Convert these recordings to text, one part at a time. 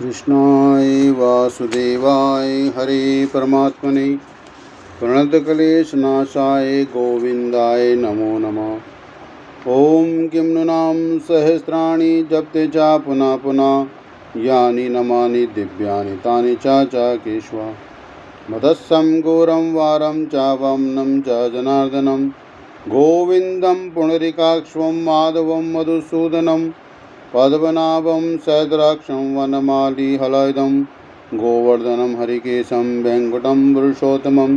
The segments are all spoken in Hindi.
कृष्णाय वासुदेवाय हरे परमात्मने प्रणतक्लेशनाशाय गोविंदाय नमो नमः। ओम किं नूनां सहस्राणि जपते च पुनः पुनः यानि नमानि दिव्यानि तानि च केशव मदस्सं घोरं वारं च वमनं च जनार्दनं गोविन्दं पुंडरीकाक्षं माधवं मधुसूदनं पद्मनाभं सद्राक्षं वनमाली हलदं गोवर्धनं हरिकेशं वेङ्कटं पुरुषोत्तमं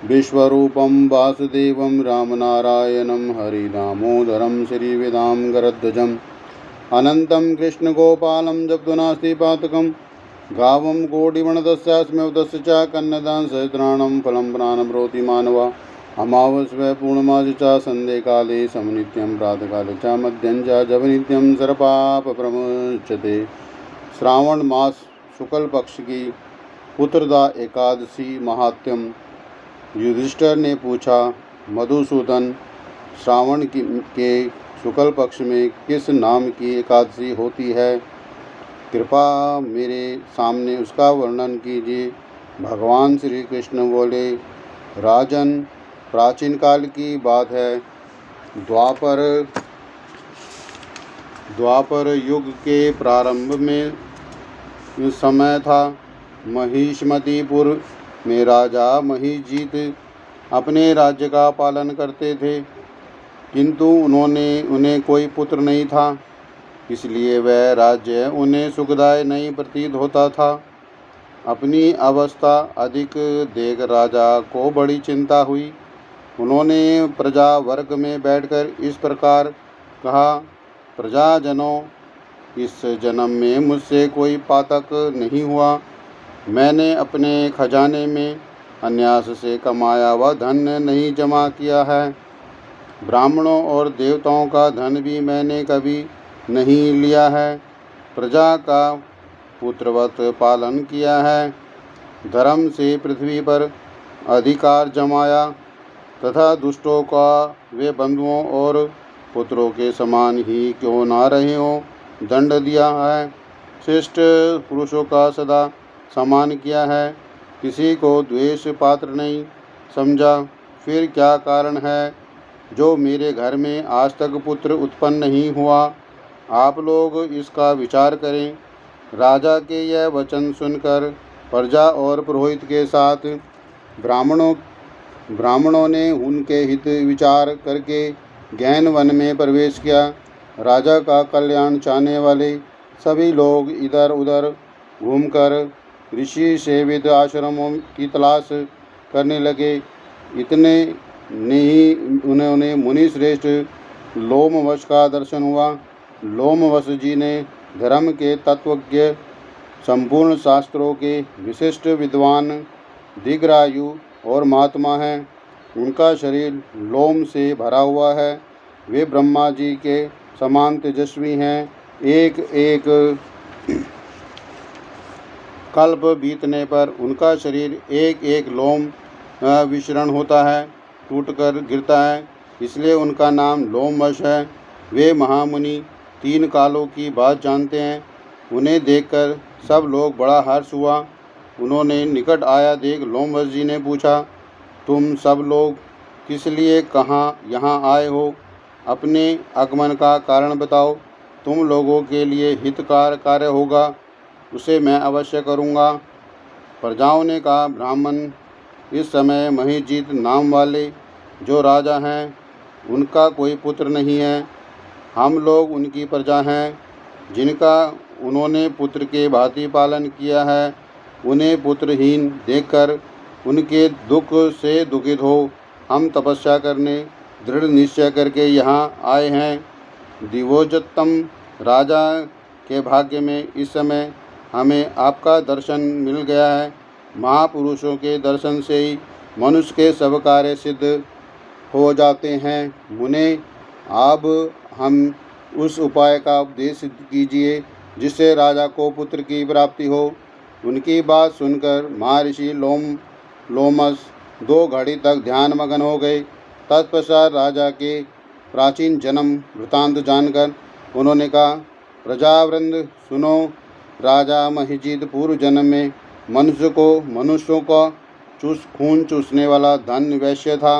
विश्वरूपं वासुदेवं रामनारायणं हरिदामोदरं श्रीवेदां गरध्वजम् अनन्तं कृष्णगोपालं जप्तुनास्ति पातकं गावं कोटिवणतस्यास्म्यवतस्य च कन्यदां सहस्राणं फलं प्राणभ्रोति मानवा अमावस्या पूर्णमासी च संध्या काले समनित्यं प्रातःकाले च मध्यं च जपनित्यं सर्वपाप प्रमुच्यते। श्रावण मास शुक्ल पक्ष की पुत्रदा एकादशी महात्म्यम। युधिष्ठिर ने पूछा, मधुसूदन, श्रावण के शुक्ल पक्ष में किस नाम की एकादशी होती है? कृपा मेरे सामने उसका वर्णन कीजिए। भगवान श्री कृष्ण बोले, राजन, प्राचीन काल की बात है। द्वापर युग के प्रारंभ में समय था। महिष्मतिपुर में राजा महिजीत अपने राज्य का पालन करते थे, किंतु उन्हें कोई पुत्र नहीं था, इसलिए वह राज्य उन्हें सुखदायक नहीं प्रतीत होता था। अपनी अवस्था अधिक देख राजा को बड़ी चिंता हुई। उन्होंने प्रजा वर्ग में बैठकर इस प्रकार कहा, प्रजाजनों, इस जन्म में मुझसे कोई पातक नहीं हुआ। मैंने अपने खजाने में अन्यास से कमाया हुआ धन नहीं जमा किया है। ब्राह्मणों और देवताओं का धन भी मैंने कभी नहीं लिया है। प्रजा का पुत्रवत पालन किया है। धर्म से पृथ्वी पर अधिकार जमाया तथा दुष्टों का वे बंधुओं और पुत्रों के समान ही क्यों ना रहे हों दंड दिया है। श्रेष्ठ पुरुषों का सदा सम्मान किया है। किसी को द्वेष पात्र नहीं समझा। फिर क्या कारण है जो मेरे घर में आज तक पुत्र उत्पन्न नहीं हुआ? आप लोग इसका विचार करें। राजा के यह वचन सुनकर प्रजा और पुरोहित के साथ ब्राह्मणों ने उनके हित विचार करके गहन वन में प्रवेश किया। राजा का कल्याण चाहने वाले सभी लोग इधर उधर घूमकर ऋषि सेवित आश्रमों की तलाश करने लगे। इतने नहीं उन्होंने मुनि श्रेष्ठ लोमवश का दर्शन हुआ। लोमवश जी ने धर्म के तत्वज्ञ, संपूर्ण शास्त्रों के विशिष्ट विद्वान, दीर्घायु और महात्मा हैं। उनका शरीर लोम से भरा हुआ है। वे ब्रह्मा जी के समान तेजस्वी हैं। एक एक कल्प बीतने पर उनका शरीर एक एक लोम विचरण होता है, टूटकर गिरता है, इसलिए उनका नाम लोमवश है। वे महामुनि 3 कालों की बात जानते हैं। उन्हें देखकर सब लोग बड़ा हर्ष हुआ। उन्होंने निकट आया देख लोमवश जी ने पूछा, तुम सब लोग किस लिए यहाँ आए हो? अपने आगमन का कारण बताओ। तुम लोगों के लिए हितकार कार्य होगा, उसे मैं अवश्य करूँगा। प्रजाओं ने कहा, ब्राह्मण, इस समय महिजीत नाम वाले जो राजा हैं, उनका कोई पुत्र नहीं है। हम लोग उनकी प्रजा हैं, जिनका उन्होंने पुत्र के भांति पालन किया है। उन्हें पुत्रहीन देखकर उनके दुख से दुखित हो हम तपस्या करने दृढ़ निश्चय करके यहाँ आए हैं। दिवोज्जतम राजा के भाग्य में इस समय हमें आपका दर्शन मिल गया है। महापुरुषों के दर्शन से ही मनुष्य के सब कार्य सिद्ध हो जाते हैं। मुने, अब हम उस उपाय का उपदेश कीजिए जिससे राजा को पुत्र की प्राप्ति हो। उनकी बात सुनकर महर्षि लोमस 2 घड़ी तक ध्यान मगन हो गए। तत्पश्चात राजा के प्राचीन जन्म वृतांत जानकर उन्होंने कहा, प्रजावृंद सुनो, राजा महिजिद पूर्व जन्म में मनुष्यों का खून चूसने वाला धन वैश्य था।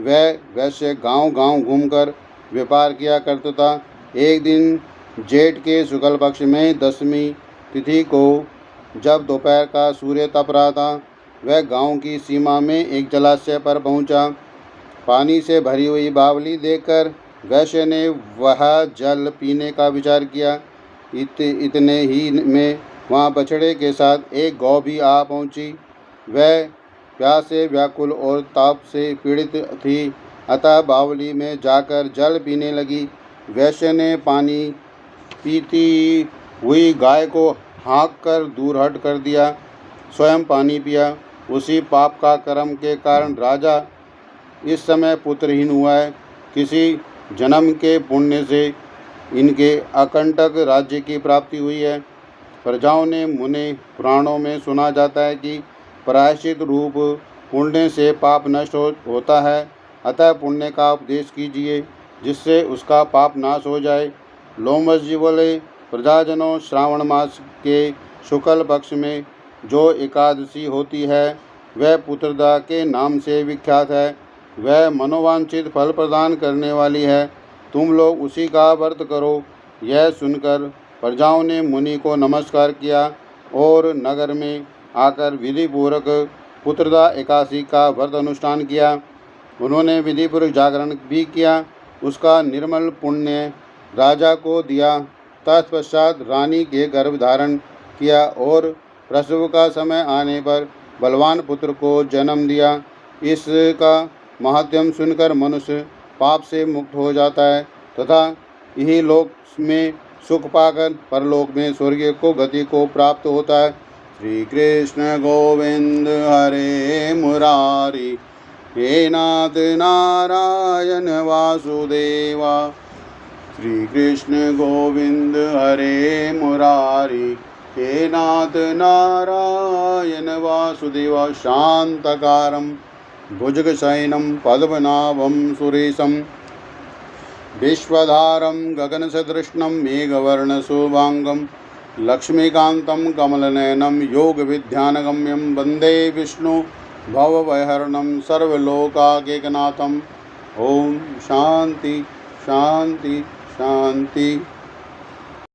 वह वैश्य गांव-गांव घूमकर व्यापार किया करता था। एक दिन जेठ के शुक्ल पक्ष में 10वीं तिथि को जब दोपहर का सूर्य तप रहा था, वह गांव की सीमा में एक जलाशय पर पहुंचा। पानी से भरी हुई बावली देखकर वैश्य ने वह जल पीने का विचार किया। इतने ही में वहाँ बछड़े के साथ एक गौ भी आ पहुंची। वह प्यास से व्याकुल और ताप से पीड़ित थी, अतः बावली में जाकर जल पीने लगी। वैश्य ने पानी पीती हुई गाय को हाँक कर दूर हट कर दिया, स्वयं पानी पिया। उसी पाप का कर्म के कारण राजा इस समय पुत्रहीन हुआ है। किसी जन्म के पुण्य से इनके अकंटक राज्य की प्राप्ति हुई है। प्रजाओं ने मुने पुराणों में सुना जाता है कि प्रायश्चित रूप पुण्य से पाप नष्ट होता है, अतः पुण्य का उपदेश कीजिए जिससे उसका पाप नाश हो जाए। लोमश जी बोले, प्रजाजनों, श्रावण मास के शुक्ल पक्ष में जो एकादशी होती है वह पुत्रदा के नाम से विख्यात है। वह मनोवांछित फल प्रदान करने वाली है। तुम लोग उसी का व्रत करो। यह सुनकर प्रजाओं ने मुनि को नमस्कार किया और नगर में आकर विधिपूर्वक पुत्रदा एकादशी का व्रत अनुष्ठान किया। उन्होंने विधिपूर्वक जागरण भी किया। उसका निर्मल पुण्य राजा को दिया। तत्पश्चात रानी के गर्भ धारण किया और प्रसव का समय आने पर बलवान पुत्र को जन्म दिया। इसका महात्म्य सुनकर मनुष्य पाप से मुक्त हो जाता है तथा यही लोक में सुख पाकर परलोक में स्वर्ग को गति को प्राप्त होता है। श्री कृष्ण गोविंद हरे मुरारी, हे नाथ नारायण वासुदेवा। श्री कृष्ण गोविंद हरे मुरारी, हे नाथ नारायण वासुदेवा। शांतकारं भुजगशयनं पद्मनाभं सुरेशं, विश्वधारं गगनसदृशं मेघवर्णशोभांगं, लक्ष्मीकान्तं कमलनयनं योगविद्यानगम्यं वन्दे विष्णु भवभयहरणं सर्वलोकाकेकनाथम्। ओम शांति शांति शांति।